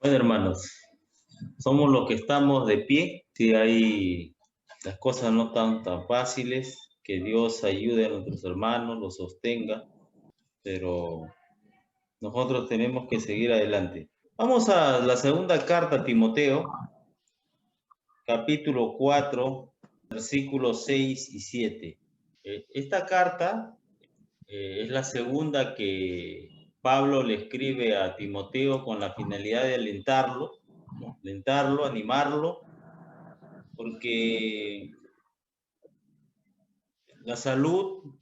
Bueno, hermanos, somos los que estamos de pie. Si hay las cosas no están tan fáciles, que Dios ayude a nuestros hermanos, los sostenga, pero nosotros tenemos que seguir adelante. Vamos a la segunda carta a Timoteo, capítulo 4, versículos 6 y 7. Esta carta es la segunda que Pablo le escribe a Timoteo con la finalidad de alentarlo, ¿no? Alentarlo, animarlo, porque la salud,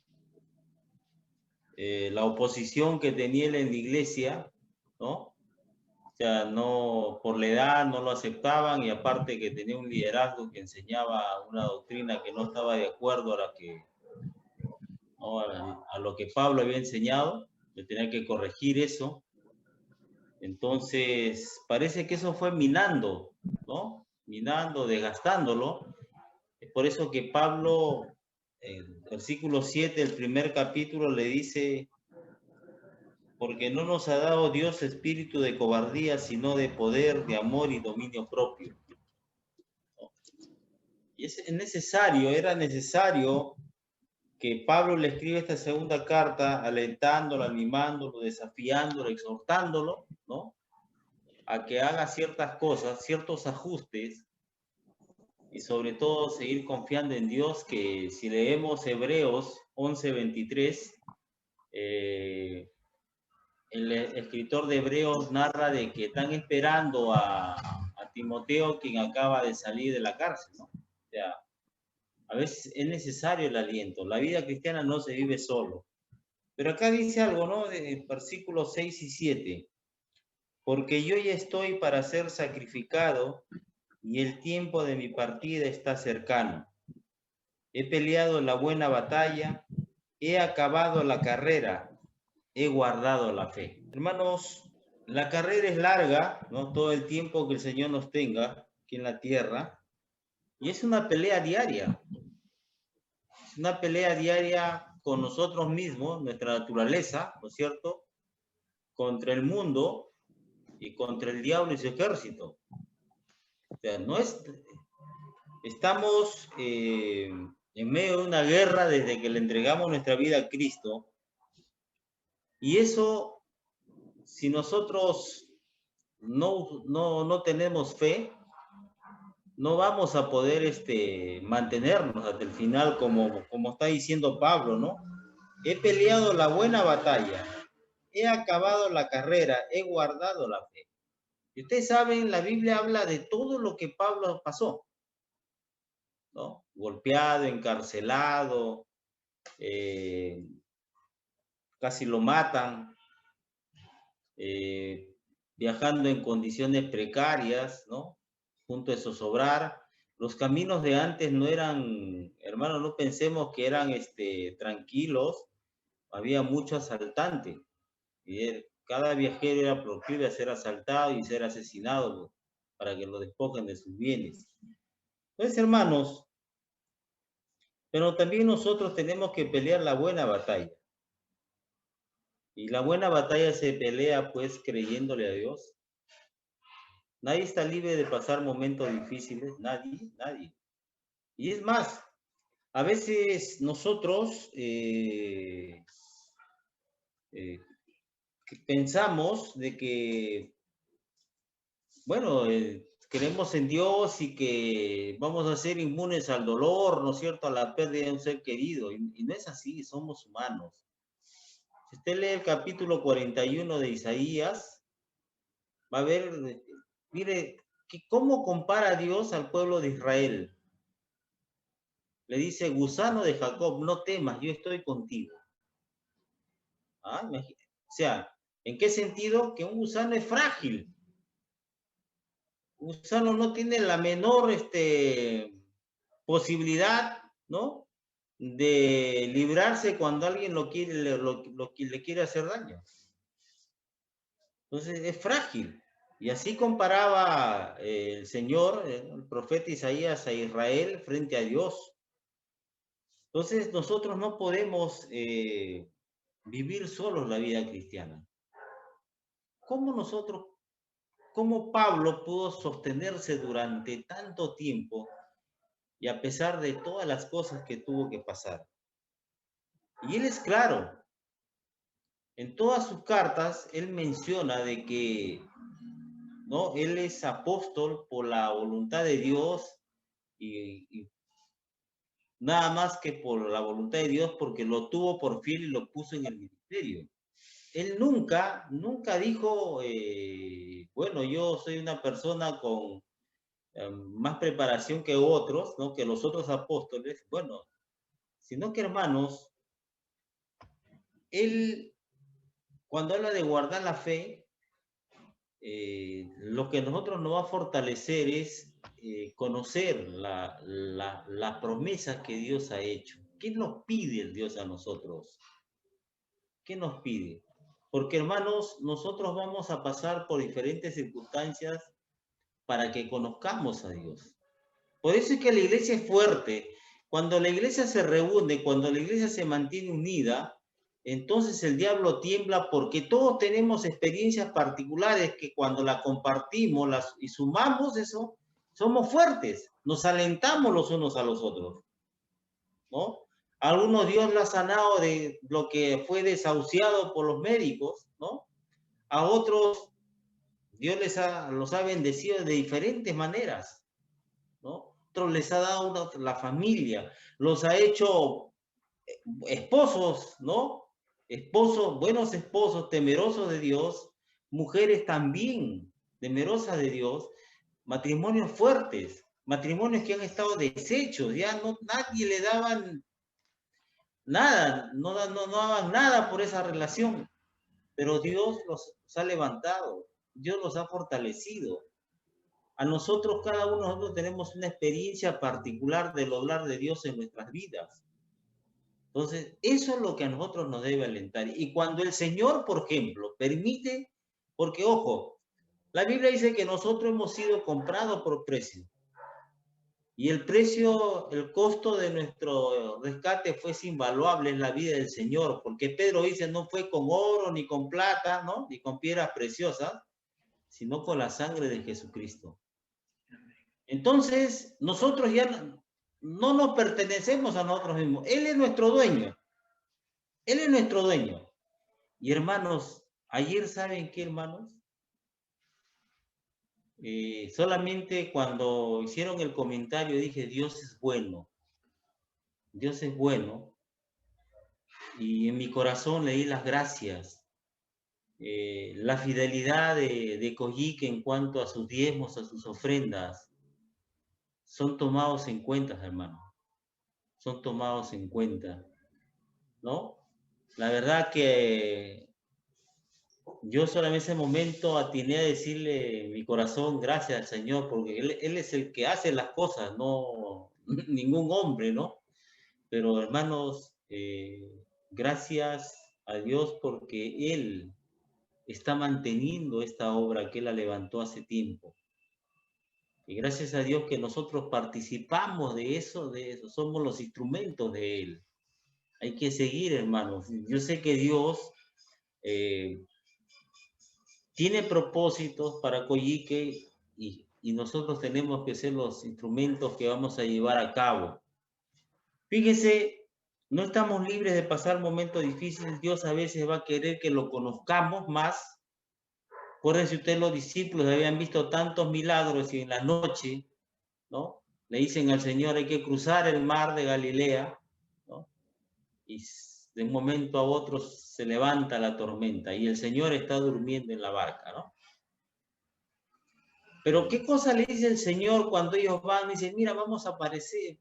la oposición que tenía él en la iglesia, ¿no? O sea, no, por la edad no lo aceptaban y aparte que tenía un liderazgo que enseñaba una doctrina que no estaba de acuerdo a la que, ¿no? a lo que Pablo había enseñado, le tenía que corregir eso. Entonces, parece que eso fue minando, ¿no? Minando, desgastándolo. Es por eso que Pablo, en el versículo 7 del primer capítulo, le dice, porque no nos ha dado Dios espíritu de cobardía, sino de poder, de amor y dominio propio. ¿No? Y es necesario, era necesario que Pablo le escriba esta segunda carta, alentándolo, animándolo, desafiándolo, exhortándolo, ¿no? A que haga ciertas cosas, ciertos ajustes, y sobre todo seguir confiando en Dios, que si leemos Hebreos 11:23, el escritor de Hebreos narra de que están esperando a Timoteo, quien acaba de salir de la cárcel, ¿no? O sea, a veces es necesario el aliento. La vida cristiana no se vive solo. Pero acá dice algo, ¿no? De versículos 6 y 7. Porque yo ya estoy para ser sacrificado y el tiempo de mi partida está cercano. He peleado la buena batalla, he acabado la carrera, he guardado la fe. Hermanos, la carrera es larga, ¿no? Todo el tiempo que el Señor nos tenga aquí en la tierra, y es una pelea diaria. Es una pelea diaria con nosotros mismos, nuestra naturaleza, ¿no es cierto? Contra el mundo y contra el diablo y su ejército. O sea, no es, estamos en medio de una guerra desde que le entregamos nuestra vida a Cristo, y eso, si nosotros no tenemos fe, no vamos a poder mantenernos hasta el final, como está diciendo Pablo, ¿no? He peleado la buena batalla, he acabado la carrera, he guardado la fe. Y ustedes saben, la Biblia habla de todo lo que Pablo pasó, ¿no? Golpeado, encarcelado, eh, casi lo matan, eh, viajando en condiciones precarias, ¿no? Junto a zozobrar. Los caminos de antes no eran, hermanos, no pensemos que eran tranquilos, había mucho asaltante. Y cada viajero era proclive a ser asaltado y ser asesinado para que lo despojen de sus bienes. Entonces, hermanos, pero también nosotros tenemos que pelear la buena batalla. Y la buena batalla se pelea pues creyéndole a Dios. Nadie está libre de pasar momentos difíciles, nadie, nadie. Y es más, a veces nosotros eh, pensamos de que, bueno, creemos en Dios y que vamos a ser inmunes al dolor, ¿no es cierto?, a la pérdida de un ser querido. Y no es así, somos humanos. Si usted lee el capítulo 41 de Isaías, va a ver, mire, que cómo compara Dios al pueblo de Israel. Le dice, gusano de Jacob, no temas, yo estoy contigo. ¿Ah? O sea, ¿en qué sentido? Que un gusano es frágil. Un gusano no tiene la menor posibilidad, ¿no?, de librarse cuando alguien le quiere hacer daño. Entonces es frágil. Y así comparaba el Señor, el profeta Isaías, a Israel frente a Dios. Entonces nosotros no podemos vivir solos la vida cristiana. ¿Cómo nosotros cómo Pablo pudo sostenerse durante tanto tiempo y a pesar de todas las cosas que tuvo que pasar. Y él es claro, en todas sus cartas, él menciona de que, ¿no?, él es apóstol por la voluntad de Dios y nada más que por la voluntad de Dios, porque lo tuvo por fiel y lo puso en el ministerio. Él nunca dijo, bueno, yo soy una persona con más preparación que otros, ¿no?, que los otros apóstoles. Bueno, sino que, hermanos, él, cuando habla de guardar la fe, lo que nosotros nos va a fortalecer es conocer la promesa que Dios ha hecho. ¿Qué nos pide el Dios a nosotros? ¿Qué nos pide? Porque, hermanos, nosotros vamos a pasar por diferentes circunstancias para que conozcamos a Dios. Por eso es que la iglesia es fuerte. Cuando la iglesia se reúne, cuando la iglesia se mantiene unida, entonces el diablo tiembla, porque todos tenemos experiencias particulares que cuando la compartimos y sumamos eso, somos fuertes, nos alentamos los unos a los otros, ¿no? A algunos Dios lo ha sanado de lo que fue desahuciado por los médicos, ¿no? A otros Dios los ha bendecido de diferentes maneras, ¿no? Otros les ha dado la familia, los ha hecho esposos, ¿no? Esposos, buenos esposos, temerosos de Dios, mujeres también temerosas de Dios, matrimonios fuertes, matrimonios que han estado deshechos, ya no, nadie le daban nada, no daban nada por esa relación, pero Dios los ha levantado, Dios los ha fortalecido. A nosotros, cada uno de nosotros tenemos una experiencia particular del obrar de Dios en nuestras vidas. Entonces, eso es lo que a nosotros nos debe alentar. Y cuando el Señor, por ejemplo, permite, porque ojo, la Biblia dice que nosotros hemos sido comprados por precio. Y el precio, el costo de nuestro rescate fue invaluable en la vida del Señor, porque Pedro dice, no fue con oro, ni con plata, ¿no?, ni con piedras preciosas, sino con la sangre de Jesucristo. Entonces, nosotros ya no nos pertenecemos a nosotros mismos. Él es nuestro dueño. Él es nuestro dueño. Y hermanos, ayer, ¿saben qué, hermanos? Solamente cuando hicieron el comentario dije, Dios es bueno. Dios es bueno. Y en mi corazón leí las gracias. La fidelidad de Coyique en cuanto a sus diezmos, a sus ofrendas, son tomados en cuenta, hermano. Son tomados en cuenta, ¿no? La verdad que yo solo en ese momento atiné a decirle en mi corazón gracias al Señor, porque él es el que hace las cosas, no ningún hombre, ¿no? Pero hermanos, gracias a Dios porque Él está manteniendo esta obra que Él la levantó hace tiempo. Y gracias a Dios que nosotros participamos de eso, somos los instrumentos de Él. Hay que seguir, hermanos. Yo sé que Dios tiene propósitos para Coyique y nosotros tenemos que ser los instrumentos que vamos a llevar a cabo. Fíjese, no estamos libres de pasar momentos difíciles. Dios a veces va a querer que lo conozcamos más. Acuérdense ustedes, los discípulos habían visto tantos milagros y en la noche, ¿no?, le dicen al Señor, hay que cruzar el mar de Galilea, ¿no? Y de un momento a otro se levanta la tormenta y el Señor está durmiendo en la barca, ¿no? Pero ¿qué cosa le dice el Señor cuando ellos van? Dicen, mira, vamos a perecer,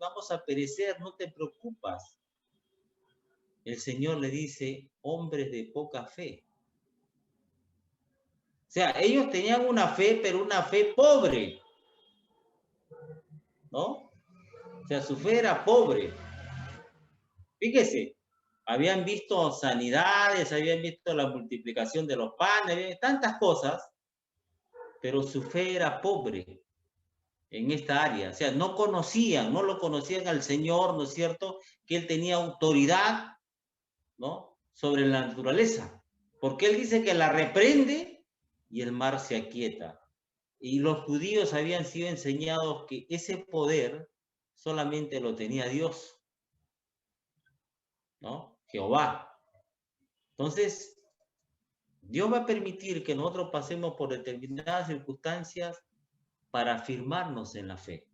no te preocupas. El Señor le dice, hombres de poca fe. O sea, ellos tenían una fe, pero una fe pobre, ¿no? O sea, su fe era pobre. Fíjese, habían visto sanidades, habían visto la multiplicación de los panes, tantas cosas, pero su fe era pobre en esta área. O sea, no lo conocían al Señor, ¿no es cierto?, que Él tenía autoridad, ¿no?, sobre la naturaleza. Porque Él dice que la reprende y el mar se aquieta. Y los judíos habían sido enseñados que ese poder solamente lo tenía Dios, ¿no? Jehová. Entonces, Dios va a permitir que nosotros pasemos por determinadas circunstancias para afirmarnos en la fe.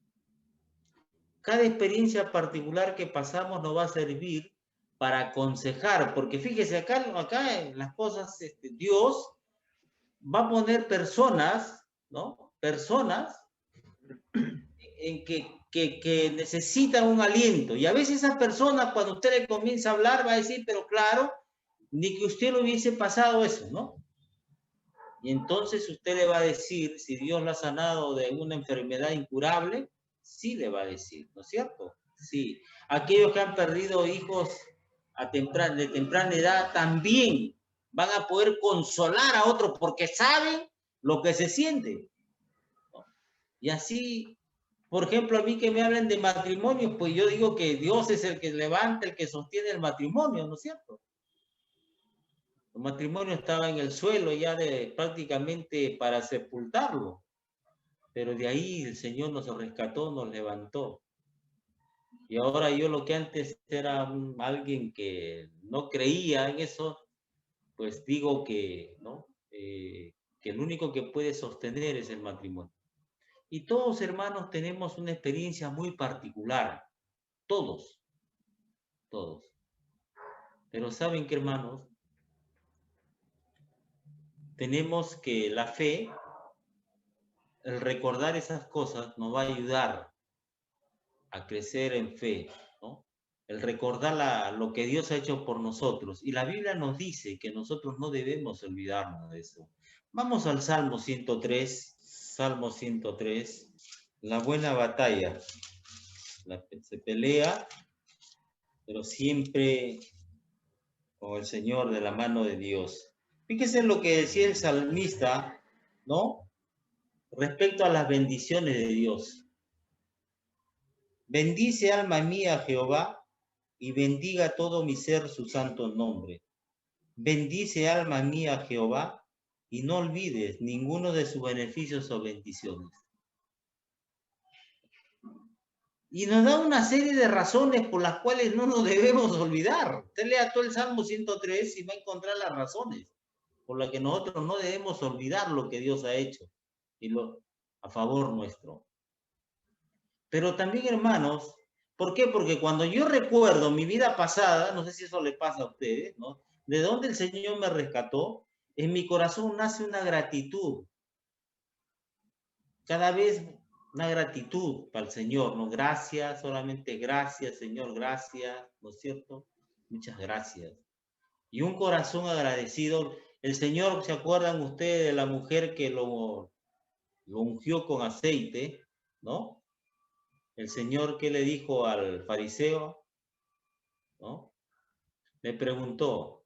Cada experiencia particular que pasamos nos va a servir para aconsejar, porque fíjese, acá en las cosas, Dios va a poner personas, ¿no? Personas en que necesitan un aliento. Y a veces esas personas, cuando usted le comienza a hablar, va a decir, pero claro, ni que usted lo hubiese pasado eso, ¿no? Y entonces usted le va a decir, si Dios lo ha sanado de una enfermedad incurable, sí le va a decir, ¿no es cierto? Sí. Aquellos que han perdido hijos de temprana edad también van a poder consolar a otros porque saben lo que se siente, ¿no? Y así, por ejemplo, a mí que me hablen de matrimonio, pues yo digo que Dios es el que levanta, el que sostiene el matrimonio, ¿no es cierto? El matrimonio estaba en el suelo ya prácticamente para sepultarlo, pero de ahí el Señor nos rescató, nos levantó. Y ahora yo lo que antes era alguien que no creía en eso, pues digo que, ¿no? Que el único que puede sostener es el matrimonio. Y todos, hermanos, tenemos una experiencia muy particular, todos, todos. Pero ¿saben qué, hermanos? Tenemos que la fe, el recordar esas cosas nos va a ayudar a crecer en fe, ¿no? El recordar lo que Dios ha hecho por nosotros. Y la Biblia nos dice que nosotros no debemos olvidarnos de eso. Vamos al Salmo 103, Salmo 103, la buena batalla. Se pelea, pero siempre con el Señor de la mano de Dios. Fíjese lo que decía el salmista, ¿no? Respecto a las bendiciones de Dios. Bendice alma mía Jehová, y bendiga todo mi ser su santo nombre. Bendice alma mía Jehová, y no olvides ninguno de sus beneficios o bendiciones. Y nos da una serie de razones por las cuales no nos debemos olvidar. Usted lea todo el Salmo 103 y va a encontrar las razones por las que nosotros no debemos olvidar lo que Dios ha hecho a favor nuestro. Pero también, hermanos, ¿por qué? Porque cuando yo recuerdo mi vida pasada, no sé si eso le pasa a ustedes, ¿no? De dónde el Señor me rescató, en mi corazón nace una gratitud. Cada vez una gratitud para el Señor, ¿no? Gracias, solamente gracias, Señor, gracias, ¿no es cierto? Muchas gracias. Y un corazón agradecido. El Señor, ¿se acuerdan ustedes de la mujer que lo ungió con aceite, ¿no? El Señor, ¿qué le dijo al fariseo? ¿No? Le preguntó,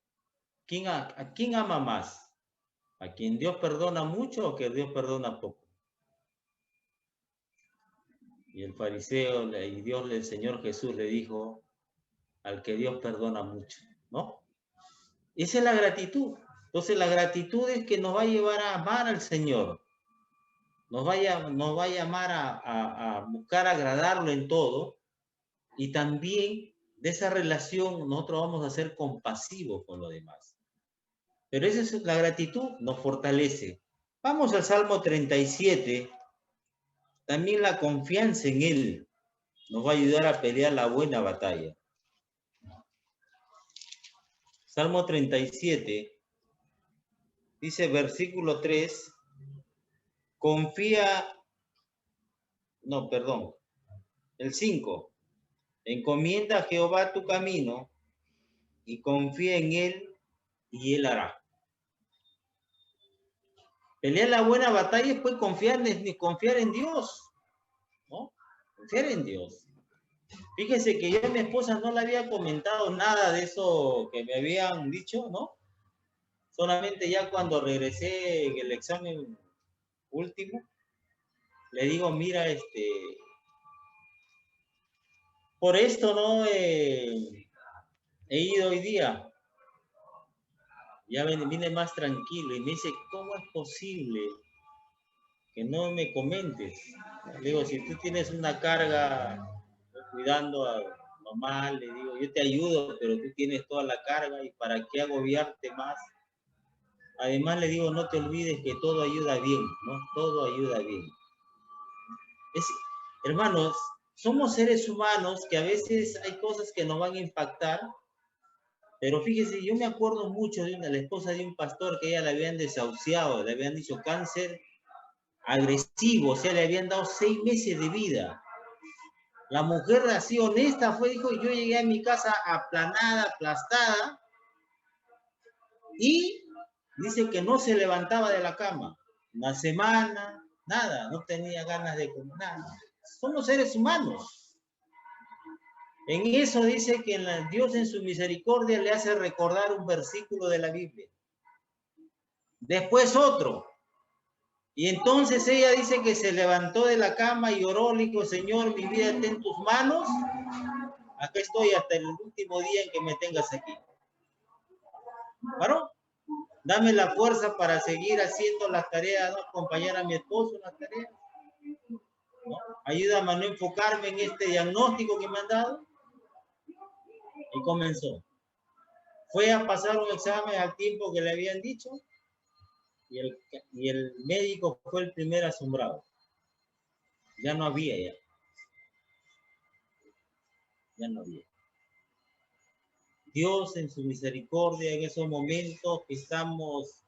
¿a quién ama más? ¿A quien Dios perdona mucho o que Dios perdona poco? Y el fariseo y el Señor Jesús le dijo, al que Dios perdona mucho, ¿no? Esa es la gratitud. Entonces la gratitud es que nos va a llevar a amar al Señor. Nos va a llamar a buscar agradarlo en todo. Y también de esa relación nosotros vamos a ser compasivos con los demás. Pero esa es la gratitud, nos fortalece. Vamos al Salmo 37. También la confianza en Él nos va a ayudar a pelear la buena batalla. Salmo 37, dice versículo 3, el 5, encomienda a Jehová tu camino y confía en Él y Él hará. Pelear la buena batalla es pues confiar en Dios, ¿no? Confiar en Dios. Fíjese que yo a mi esposa no le había comentado nada de eso que me habían dicho, ¿no? Solamente ya cuando regresé en el examen último, le digo, mira, por esto no he ido hoy día. Ya vine más tranquilo y me dice, ¿cómo es posible que no me comentes. Le digo, si tú tienes una carga cuidando a mamá, le digo, yo te ayudo, pero tú tienes toda la carga y para qué agobiarte más. Además le digo, no te olvides que todo ayuda bien, ¿no? Todo ayuda bien. Hermanos, somos seres humanos que a veces hay cosas que nos van a impactar, pero fíjese, yo me acuerdo mucho de la esposa de un pastor que ella le habían desahuciado, le habían dicho cáncer agresivo, o sea, le habían dado 6 meses de vida. La mujer así honesta fue, dijo, yo llegué a mi casa aplanada, aplastada, y dice que no se levantaba de la cama. Una semana, nada, no tenía ganas de comer nada. Somos seres humanos. En eso dice que Dios en su misericordia le hace recordar un versículo de la Biblia. Después otro. Y entonces ella dice que se levantó de la cama y oró, le dijo, Señor, mi vida está en tus manos. Acá estoy hasta el último día en que me tengas aquí. ¿Varón? Dame la fuerza para seguir haciendo las tareas, ¿no? Acompañar a mi esposo en las tareas, ¿no? Ayúdame a no enfocarme en este diagnóstico que me han dado. Y comenzó. Fue a pasar un examen al tiempo que le habían dicho y el médico fue el primer asombrado. Ya no había ya. Ya no había. Dios en su misericordia en esos momentos que estamos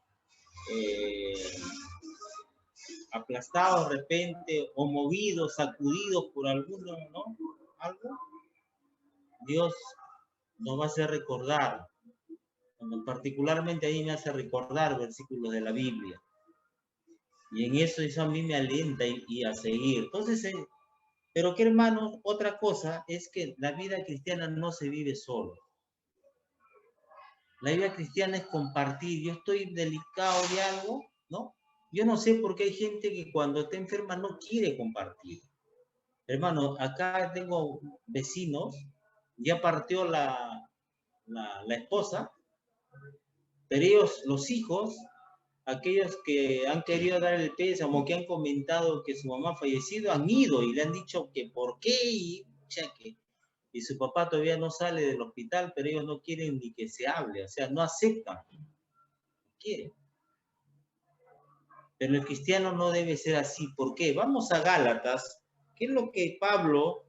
aplastados de repente o movidos, sacudidos por alguno, ¿no? Algo, Dios nos va a hacer recordar, particularmente ahí me hace recordar versículos de la Biblia. Y en eso a mí me alienta y a seguir. Entonces, pero que hermanos, otra cosa es que la vida cristiana no se vive solo. La vida cristiana es compartir. Yo estoy delicado de algo, ¿no? Yo no sé por qué hay gente que cuando está enferma no quiere compartir. Hermano, acá tengo vecinos, ya partió la esposa, pero ellos, los hijos, aquellos que han querido dar el pésamo, que han comentado que su mamá ha fallecido, han ido y le han dicho que por qué y su papá todavía no sale del hospital, pero ellos no quieren ni que se hable, o sea, no aceptan, no quieren. Pero el cristiano no debe ser así. ¿Por qué? Vamos a Gálatas. ¿Qué es lo que Pablo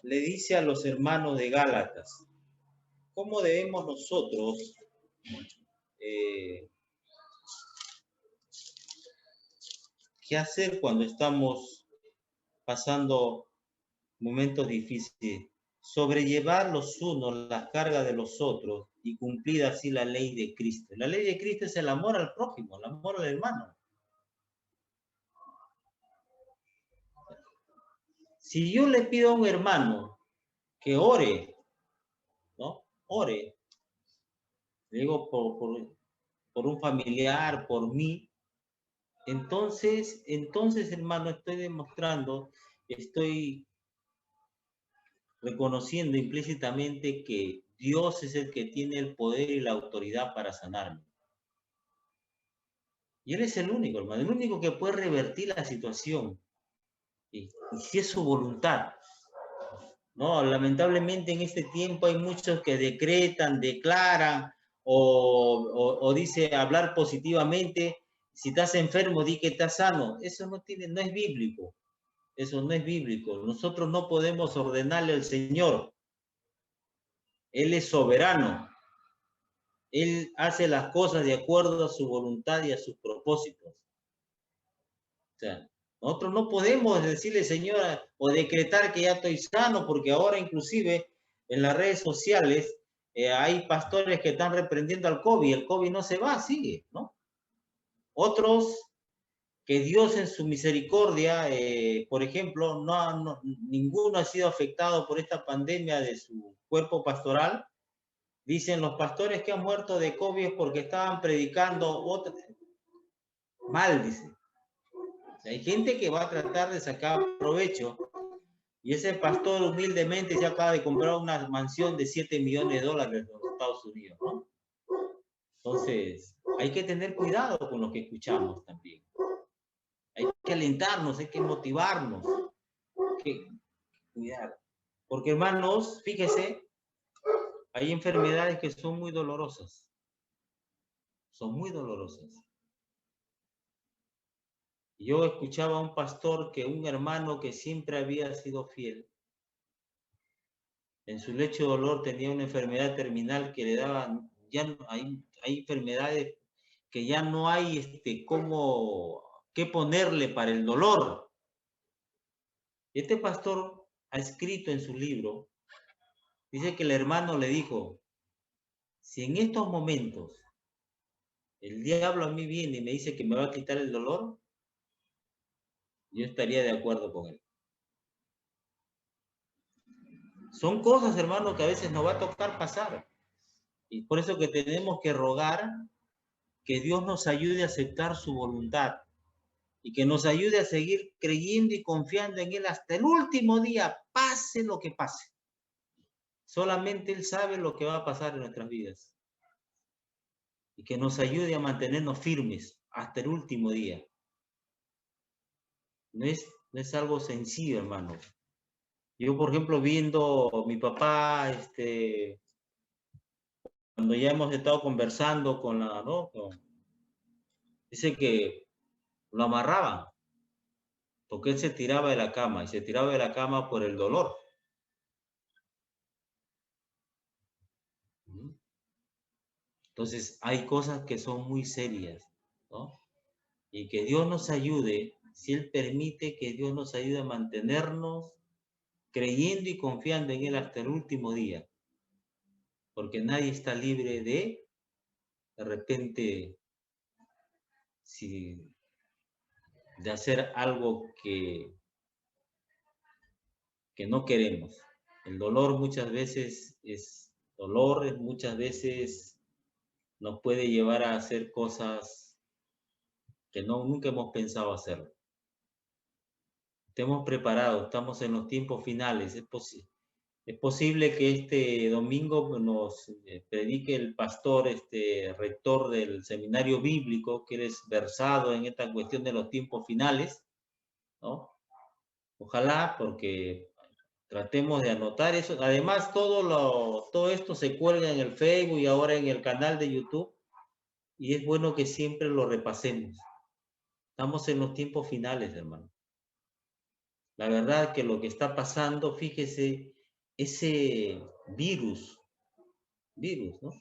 le dice a los hermanos de Gálatas? ¿Cómo debemos nosotros qué hacer cuando estamos pasando momentos difíciles? Sobrellevar los unos las cargas de los otros y cumplir así la ley de Cristo. La ley de Cristo es el amor al prójimo, el amor al hermano. Si yo le pido a un hermano que ore, ¿no? Ore, le digo por un familiar, por mí, entonces, hermano, estoy demostrando, estoy reconociendo implícitamente que Dios es el que tiene el poder y la autoridad para sanarme. Y Él es el único, hermano, el único que puede revertir la situación. Y si es su voluntad. No, lamentablemente en este tiempo hay muchos que decretan, declaran o dice hablar positivamente. Si estás enfermo, di que estás sano. Eso no es bíblico. Eso no es bíblico. Nosotros no podemos ordenarle al Señor. Él es soberano. Él hace las cosas de acuerdo a su voluntad y a sus propósitos. O sea, nosotros no podemos decirle, Señora, o decretar que ya estoy sano, porque ahora inclusive en las redes sociales hay pastores que están reprendiendo al COVID. El COVID no se va, sigue, ¿no? Otros que Dios en su misericordia, por ejemplo, ninguno ha sido afectado por esta pandemia de su cuerpo pastoral. Dicen los pastores que han muerto de COVID porque estaban predicando mal, dicen. O sea, hay gente que va a tratar de sacar provecho y ese pastor humildemente ya acaba de comprar una mansión de $7 millones en los Estados Unidos, ¿no? Entonces, hay que tener cuidado con lo que escuchamos también. Hay que alentarnos, hay que motivarnos, hay que cuidar. Porque, hermanos, fíjese, hay enfermedades que son muy dolorosas. Son muy dolorosas. Yo escuchaba a un pastor que un hermano que siempre había sido fiel, en su lecho de dolor tenía una enfermedad terminal que le daban, ya no, hay enfermedades que ya no hay qué ponerle para el dolor. Este pastor ha escrito en su libro, dice que el hermano le dijo, si en estos momentos el diablo a mí viene y me dice que me va a quitar el dolor, yo estaría de acuerdo con él. Son cosas, hermano, que a veces nos va a tocar pasar. Y por eso que tenemos que rogar que Dios nos ayude a aceptar su voluntad y que nos ayude a seguir creyendo y confiando en Él hasta el último día, pase lo que pase. Solamente Él sabe lo que va a pasar en nuestras vidas. Y que nos ayude a mantenernos firmes hasta el último día. No es algo sencillo, hermano. Yo, por ejemplo, viendo a mi papá, cuando ya hemos estado conversando con ¿no? Dice que lo amarraban, porque él se tiraba de la cama, y se tiraba de la cama por el dolor. Entonces, hay cosas que son muy serias, ¿no? Y que Dios nos ayude, si Él permite que Dios nos ayude a mantenernos creyendo y confiando en Él hasta el último día, porque nadie está libre de repente, de hacer algo que no queremos. El dolor muchas veces es dolor, muchas veces nos puede llevar a hacer cosas que nunca hemos pensado hacer. Estemos preparados, estamos en los tiempos finales. Es posible que este domingo nos predique el pastor, rector del seminario bíblico, que eres versado en esta cuestión de los tiempos finales, ¿no? Ojalá, porque tratemos de anotar eso. Además, todo esto se cuelga en el Facebook y ahora en el canal de YouTube, y es bueno que siempre lo repasemos. Estamos en los tiempos finales, hermano. La verdad que lo que está pasando, fíjese, ese virus, ¿no?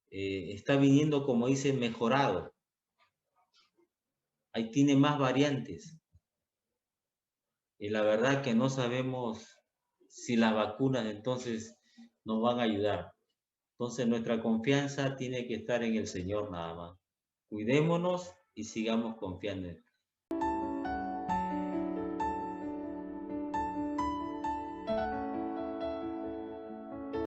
Está viniendo, como dice, mejorado. Ahí tiene más variantes. Y la verdad que no sabemos si las vacunas entonces nos van a ayudar. Entonces nuestra confianza tiene que estar en el Señor nada más. Cuidémonos y sigamos confiando.